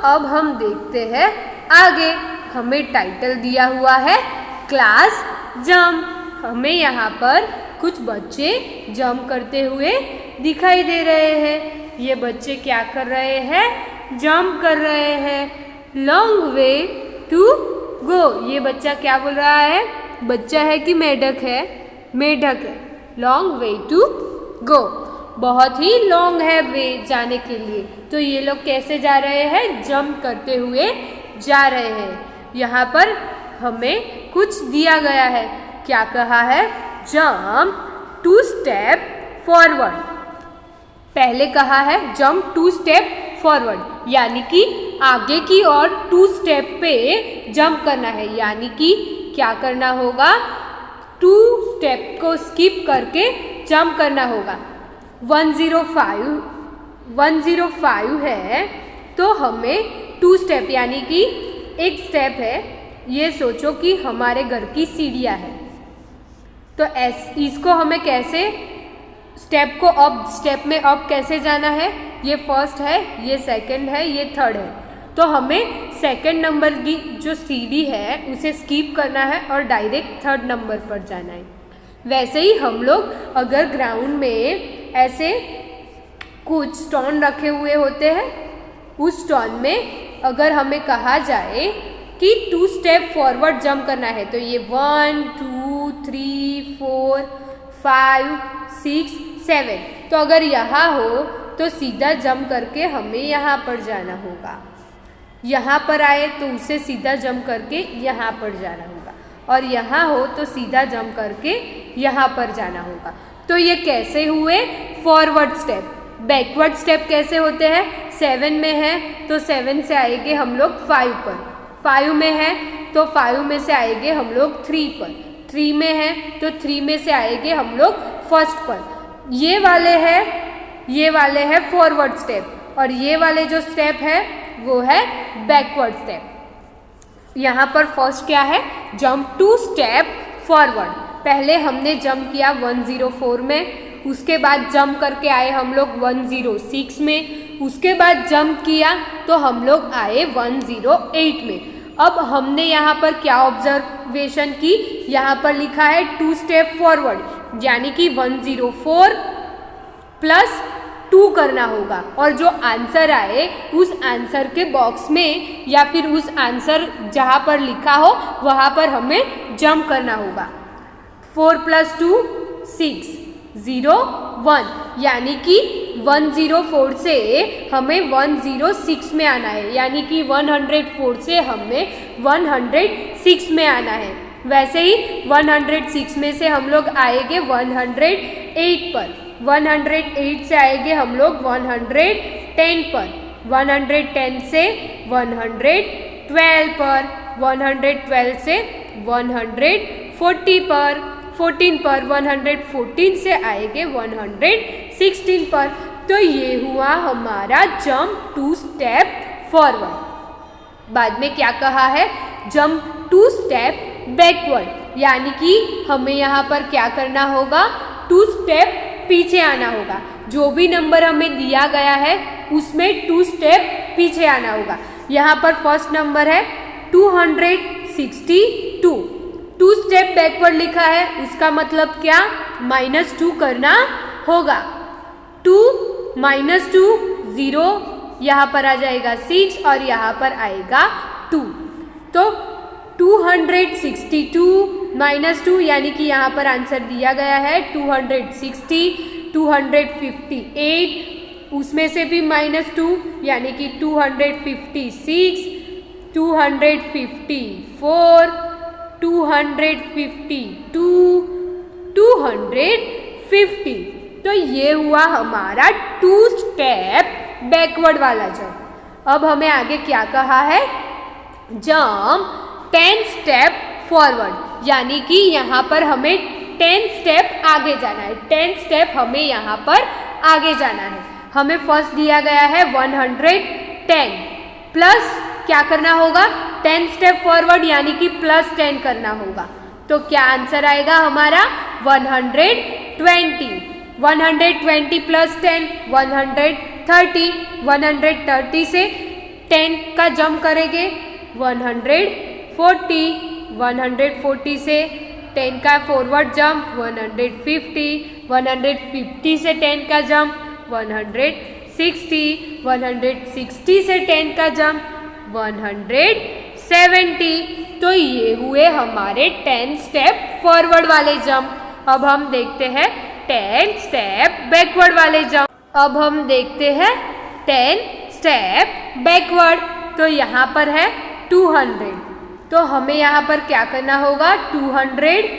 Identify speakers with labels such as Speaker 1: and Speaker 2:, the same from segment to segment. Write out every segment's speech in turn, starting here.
Speaker 1: अब हम देखते हैं आगे। हमें टाइटल दिया हुआ है क्लास जंप। हमें यहाँ पर कुछ बच्चे जंप करते हुए दिखाई दे रहे हैं। ये बच्चे क्या कर रहे हैं? जंप कर रहे हैं। Long way to go. ये बच्चा क्या बोल रहा है? बच्चा है कि मेढक है? मेढक है। लॉन्ग वे टू गो, बहुत ही लॉन्ग है वे जाने के लिए। तो ये लोग कैसे जा रहे हैं? जंप करते हुए जा रहे हैं। यहाँ पर हमें कुछ दिया गया है। क्या कहा है? Jump 2 step forward. पहले कहा है जंप 2 स्टेप फॉरवर्ड, यानी कि आगे की ओर 2 स्टेप पे जंप करना है। यानी कि क्या करना होगा? 2 स्टेप को स्किप करके जंप करना होगा। 105 है तो हमें 2 स्टेप, यानी कि एक स्टेप है। ये सोचो कि हमारे घर की सीढ़ियाँ है, तो इसको हमें कैसे स्टेप को अप, स्टेप में अप कैसे जाना है? ये फर्स्ट है, ये सेकंड है, ये थर्ड है। तो हमें सेकंड नंबर की जो सीढ़ी है उसे स्किप करना है और डायरेक्ट थर्ड नंबर पर जाना है। वैसे ही हम लोग अगर ग्राउंड में ऐसे कुछ स्टोन रखे हुए होते हैं, उस स्टोन में अगर हमें कहा जाए कि 2 स्टेप फॉरवर्ड जंप करना है, तो ये 1 2 3 4 5 6 7, तो अगर यहाँ हो तो सीधा जंप करके हमें यहाँ पर जाना होगा। यहाँ पर आए तो उसे सीधा जंप करके यहाँ पर जाना होगा, और यहाँ हो तो सीधा जंप करके यहाँ पर जाना होगा। तो ये कैसे हुए? Forward step. बैकवर्ड स्टेप कैसे होते हैं? 7 में है तो 7 से आएंगे हम लोग 5 पर। 5 में है तो 5 में से आएंगे हम लोग 3 पर। 3 में है तो 3 में से आएंगे हम लोग फर्स्ट पर। ये वाले है फॉरवर्ड स्टेप, और ये वाले जो स्टेप है वो है बैकवर्ड स्टेप। यहाँ पर फर्स्ट क्या है? Jump 2 step forward. पहले हमने जंप किया 104 में, उसके बाद जंप करके आए हम लोग 106 में, उसके बाद जंप किया तो हम लोग आए 108 में। अब हमने यहाँ पर क्या ऑब्जर्वेशन की? यहाँ पर लिखा है 2 स्टेप फॉरवर्ड, यानी कि 104 प्लस 2 करना होगा, और जो आंसर आए उस आंसर के बॉक्स में या फिर उस आंसर जहाँ पर लिखा हो वहाँ पर हमें जंप करना होगा। 4 + 2 6 0 1, यानी कि 104 से हमें 106 में आना है, यानी कि 104 से हमें 106 में आना है। वैसे ही 106 में से हम लोग आएंगे 108 पर। 108 से आएंगे हम लोग 110 पर। 110 से 112 पर। 112 से 140 पर। 14 पर। 114 से आएंगे 116 पर। तो ये हुआ हमारा जंप 2 स्टेप फॉरवर्ड। बाद में क्या कहा है? जंप 2 स्टेप बैकवर्ड, यानी कि हमें यहाँ पर क्या करना होगा? 2 स्टेप पीछे आना होगा। जो भी नंबर हमें दिया गया है उसमें 2 स्टेप पीछे आना होगा। यहाँ पर फर्स्ट नंबर है 262। 2 स्टेप बैकवर्ड लिखा है, उसका मतलब क्या? -2 करना होगा। 2 - 2 0, यहाँ पर आ जाएगा 6 और यहाँ पर आएगा 2। तो 262 - 2, यानी कि यहाँ पर आंसर दिया गया है 260। 258, उसमें से भी -2, यानी कि 256। 254, 252, 250। तो ये हुआ हमारा 2 स्टेप बैकवर्ड वाला जंप। अब हमें आगे क्या कहा है? जंप 10 स्टेप फॉरवर्ड, यानी कि यहाँ पर हमें 10 स्टेप आगे जाना है। 10 स्टेप हमें यहाँ पर आगे जाना है। हमें फर्स्ट दिया गया है 110 प्लस क्या करना होगा? 10 स्टेप फॉरवर्ड, यानी कि +10 करना होगा। तो क्या आंसर आएगा हमारा? 120। 120 + 10 130। 130 से 10 का जंप करेंगे 140, 140 से 10 का फॉरवर्ड जंप 150, 150 से 10 का जंप 160, 160 से 10 का जंप 170। तो ये हुए हमारे 10 स्टेप फॉरवर्ड वाले जंप। अब हम देखते हैं 10 स्टेप बैकवर्ड वाले जंप। अब हम देखते हैं 10 स्टेप बैकवर्ड। तो यहाँ पर है 200, तो हमें यहाँ पर क्या करना होगा 200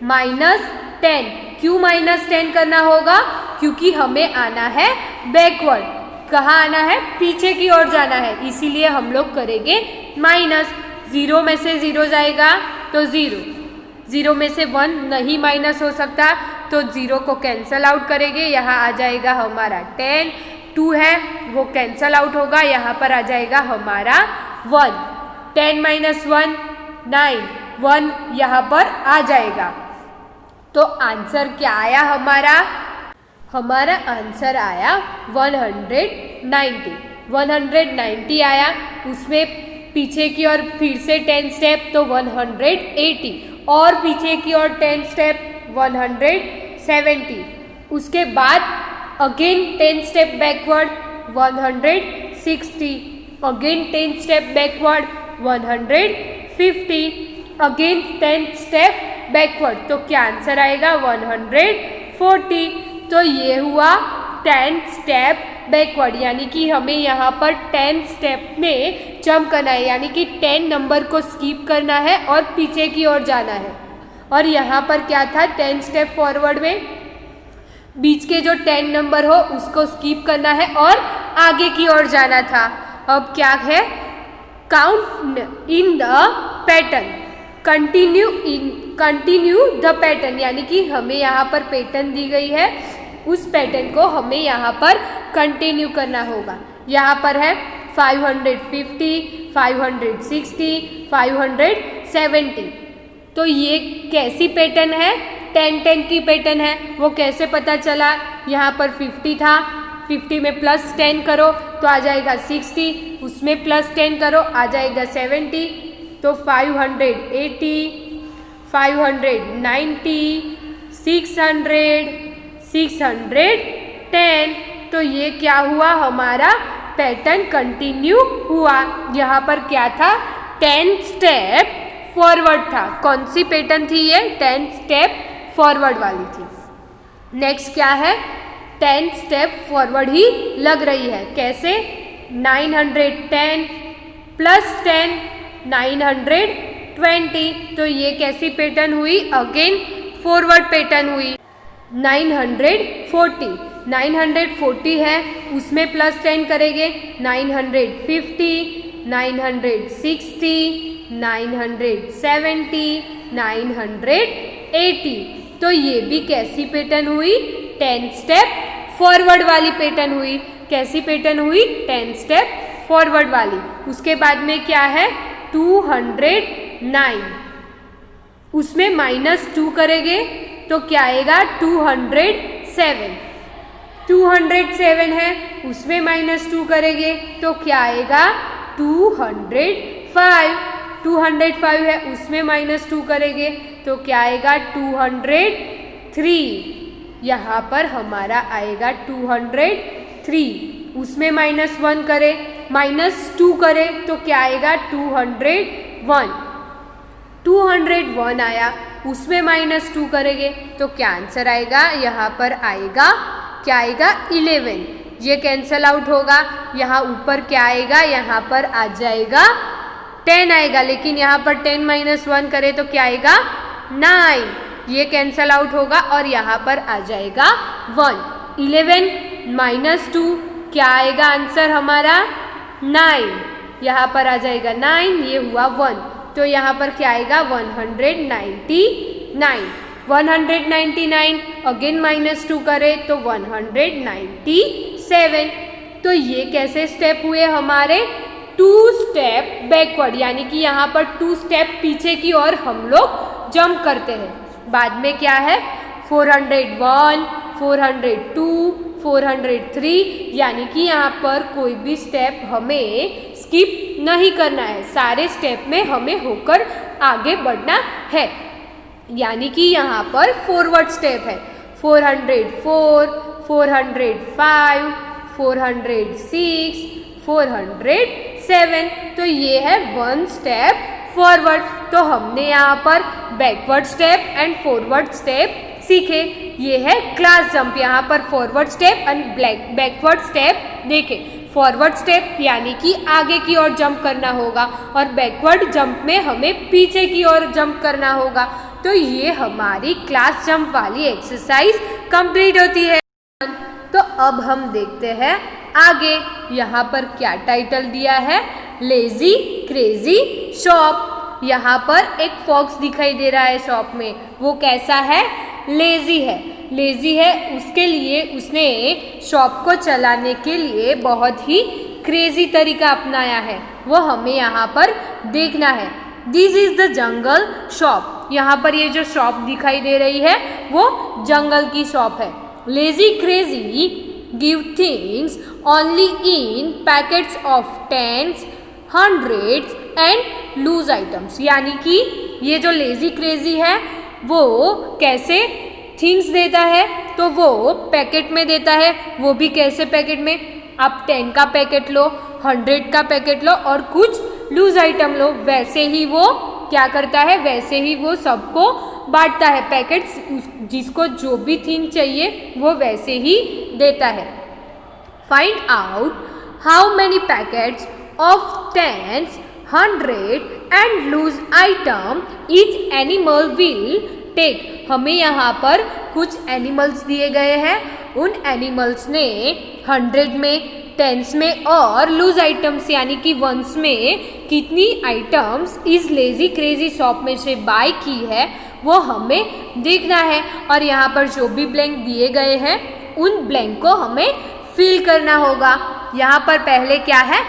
Speaker 1: माइनस 10। क्यों माइनस 10 करना होगा? क्योंकि हमें आना है बैकवर्ड। कहाँ आना है? पीछे की ओर जाना है, इसीलिए हम लोग करेंगे माइनस। 0 में से 0 जाएगा तो 0, 0 में से 1 नहीं माइनस हो सकता, तो 0 को कैंसल आउट करेंगे। यहाँ आ जाएगा हमारा 10, 2 है वो कैंसल आउट होगा, यहाँ पर आ जाएगा हमारा 1। 10 माइनस 1 9, 1 यहाँ पर आ जाएगा। तो आंसर क्या आया हमारा? हमारा आंसर आया 190। 190 आया, उसमें पीछे की ओर फिर से 10 स्टेप तो 180, और पीछे की ओर 10 स्टेप 170। उसके बाद again 10 step backward 160, again 10 step backward 150, again 10 step backward. तो क्या आंसर आएगा 140। तो ये हुआ 10 स्टेप बैकवर्ड, यानी कि हमें यहाँ पर 10 स्टेप में जंप करना है, यानी कि 10 नंबर को स्किप करना है और पीछे की ओर जाना है। और यहाँ पर क्या था 10 स्टेप फॉरवर्ड में बीच के जो 10 नंबर हो उसको स्किप करना है और आगे की ओर जाना था। अब क्या है? Count in the pattern, continue the pattern, यानी कि हमें यहाँ पर पैटर्न दी गई है, उस पैटर्न को हमें यहाँ पर कंटिन्यू करना होगा। यहाँ पर है 550, 560, 570। तो ये कैसी पैटर्न है? 10-10 की पैटर्न है। वो कैसे पता चला? यहाँ पर 50 था, 50 में प्लस 10 करो तो आ जाएगा 60, उसमें प्लस 10 करो आ जाएगा 70। तो 580, 590, 600, 610। तो ये क्या हुआ? हमारा पैटर्न कंटिन्यू हुआ। यहाँ पर क्या था? 10 स्टेप फॉरवर्ड था। कौन सी पैटर्न थी ये? 10 स्टेप फॉरवर्ड वाली थी। नेक्स्ट क्या है? 10 स्टेप फॉरवर्ड ही लग रही है। कैसे? 910 प्लस 10 920। तो ये कैसी पैटर्न हुई? अगेन फॉरवर्ड पैटर्न हुई। 940, 940 है, उसमें प्लस 10 करेंगे 950, 960, 970, 980। तो ये भी कैसी पैटर्न हुई? 10 स्टेप फॉरवर्ड वाली पैटर्न हुई। कैसी पैटर्न हुई? 10 स्टेप फॉरवर्ड वाली। उसके बाद में क्या है? 209, उसमें -2 करेंगे तो क्या आएगा? 207। 207 है, उसमें -2 करेंगे तो क्या आएगा? 205। 205 है, उसमें -2 करेंगे तो क्या आएगा? 203। यहाँ पर हमारा आएगा 203, उसमें -1 करे, -2 करे तो क्या आएगा? 201। 201 आया, उसमें -2 करेंगे तो क्या आंसर आएगा? यहाँ पर आएगा क्या आएगा? 11। ये कैंसल आउट होगा। यहाँ ऊपर क्या आएगा? यहाँ पर आ जाएगा 10 आएगा, लेकिन यहाँ पर 10 - 1 करे तो क्या आएगा? 9। ये कैंसल आउट होगा और यहाँ पर आ जाएगा 1। 11 - 2 क्या आएगा? आंसर हमारा 9। यहाँ पर आ जाएगा 9, ये हुआ 1। तो यहाँ पर क्या आएगा? 199। 199 अगेन -2 करे तो 197। तो ये कैसे स्टेप हुए हमारे? 2 स्टेप बैकवर्ड, यानी कि यहाँ पर 2 स्टेप पीछे की ओर हम लोग जंप करते हैं। बाद में क्या है? 401, 402, 403, यानी कि यहाँ पर कोई भी स्टेप हमें स्किप नहीं करना है, सारे स्टेप में हमें होकर आगे बढ़ना है। यानी कि यहाँ पर फॉरवर्ड स्टेप है, 404, 405, 406, 407, तो ये है 1 स्टेप फॉरवर्ड। तो हमने यहाँ पर backward step and forward step सीखे। ये है क्लास जंप, यहाँ पर forward step and backward step देखे। फॉरवर्ड स्टेप यानी कि आगे की ओर जंप करना होगा और बैकवर्ड जंप में हमें पीछे की ओर जंप करना होगा। तो ये हमारी क्लास जंप वाली एक्सरसाइज कंप्लीट होती है। तो अब हम देखते हैं आगे, यहाँ पर क्या टाइटल दिया है, लेजी क्रेजी शॉप। यहाँ पर एक फॉक्स दिखाई दे रहा है शॉप में, वो कैसा है, लेजी है। लेजी है, उसके लिए उसने शॉप को चलाने के लिए बहुत ही क्रेजी तरीका अपनाया है, वो हमें यहाँ पर देखना है। This is the jungle shop, यहाँ पर ये जो शॉप दिखाई दे रही है वो जंगल की शॉप है। Lazy crazy give things only in packets of 10s, 100s and loose items. यानी कि ये जो लेजी क्रेजी है वो कैसे थिंग्स देता है, तो वो पैकेट में देता है। वो भी कैसे पैकेट में, आप 10 का पैकेट लो, 100 का पैकेट लो और कुछ लूज आइटम लो, वैसे ही वो क्या करता है, वैसे ही वो सबको बांटता है। पैकेट्स जिसको जो भी थिंग चाहिए वो वैसे ही देता है। Find out how many packets of 10s, 100 and loose item each animal will take. हमें यहाँ पर कुछ एनिमल्स दिए गए हैं, उन एनिमल्स ने 100 में, 10s में और लूज आइटम्स यानी कि 1s में कितनी आइटम्स इस लेजी क्रेजी शॉप में से बाय की है वो हमें देखना है। और यहाँ पर जो भी ब्लैंक दिए गए हैं उन ब्लैंक को हमें फिल करना होगा। यहाँ पर पहले क्या है,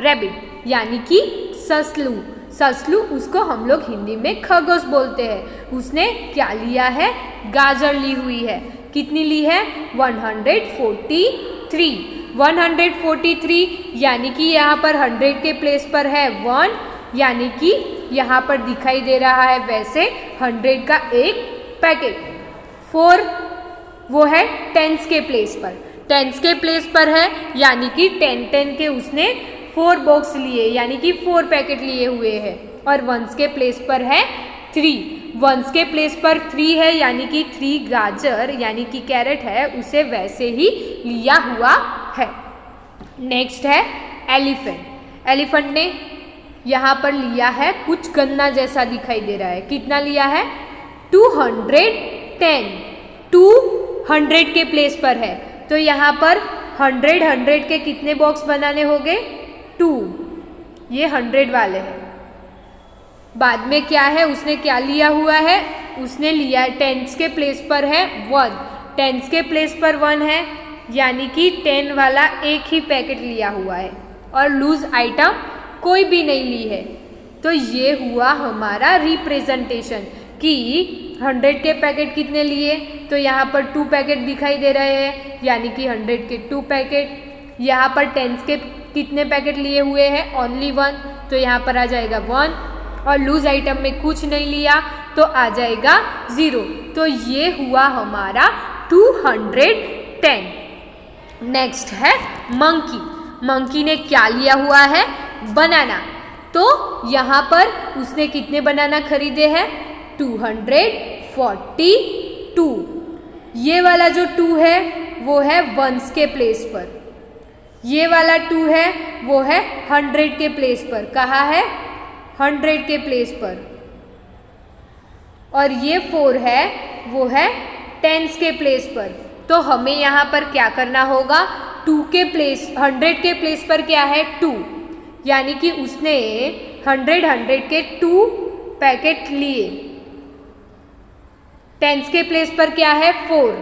Speaker 1: रैबिट यानी कि ससलू। ससलू उसको हम लोग हिंदी में खरगोश बोलते हैं। उसने क्या लिया है, गाजर ली हुई है। कितनी ली है, 143। 143 यानी कि यहाँ पर 100 के प्लेस पर है 1, यानी कि यहाँ पर दिखाई दे रहा है वैसे 100 का एक पैकेट। 4 वो है 10s के प्लेस पर, 10s के प्लेस पर है यानी कि 10 के उसने 4 बॉक्स लिए यानी कि 4 पैकेट लिए हुए हैं। और 1s के प्लेस पर है 3, 1s के प्लेस पर 3 है यानी कि 3 गाजर यानी कि कैरेट है उसे वैसे ही लिया हुआ है। नेक्स्ट है एलिफेंट। एलिफेंट ने यहाँ पर लिया है कुछ गन्ना जैसा दिखाई दे रहा है। कितना लिया है, 210। 200 के प्लेस पर है तो यहाँ पर 100 के कितने बॉक्स बनाने होंगे, 2। ये 100 वाले हैं। बाद में क्या है, उसने क्या लिया हुआ है, उसने लिया 10s के प्लेस पर है 1, 10s के प्लेस पर 1 है यानी कि 10 वाला एक ही पैकेट लिया हुआ है और लूज आइटम कोई भी नहीं ली है। तो ये हुआ हमारा रिप्रेजेंटेशन कि 100 के पैकेट कितने लिए, तो यहाँ पर 2 पैकेट दिखाई दे रहे हैं यानी कि 100 के 2 पैकेट। यहाँ पर 10s के कितने पैकेट लिए हुए हैं, ओनली 1, तो यहाँ पर आ जाएगा 1 और लूज आइटम में कुछ नहीं लिया तो आ जाएगा 0। तो ये हुआ हमारा 210। नेक्स्ट है मंकी। मंकी ने क्या लिया हुआ है, बनाना। तो यहाँ पर उसने कितने बनाना खरीदे हैं, 242। ये वाला जो 2 है वो है 1s के प्लेस पर, ये वाला 2 है वो है 100 के प्लेस पर। कहाँ है, 100 के प्लेस पर। और ये 4 है वो है 10s के प्लेस पर। तो हमें यहाँ पर क्या करना होगा, 100 के प्लेस पर क्या है, 2, यानी कि उसने 100 के 2 पैकेट लिए। 10s के प्लेस पर क्या है, 4,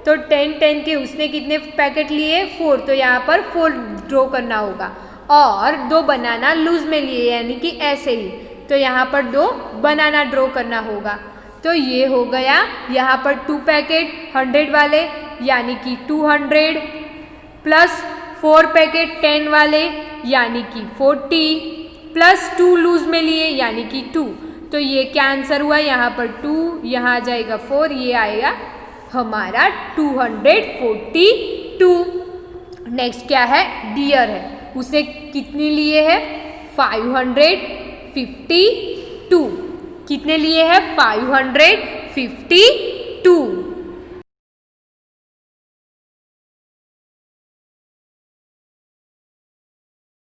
Speaker 1: तो 10 के उसने कितने पैकेट लिए, 4, तो यहाँ पर 4 ड्रॉ करना होगा। और 2 बनाना लूज में लिए यानी कि ऐसे ही, तो यहाँ पर 2 बनाना ड्रॉ करना होगा। तो ये हो गया यहाँ पर 2 पैकेट 100 वाले यानी कि 200 प्लस 4 पैकेट 10 वाले यानी कि 40 प्लस 2 लूज में लिए यानी कि 2। तो ये क्या आंसर हुआ, यहाँ पर 2, यहाँ आ जाएगा 4, ये आएगा हमारा 242। नेक्स्ट क्या है, डियर है, उसे कितने लिए है 552। कितने लिए है 552।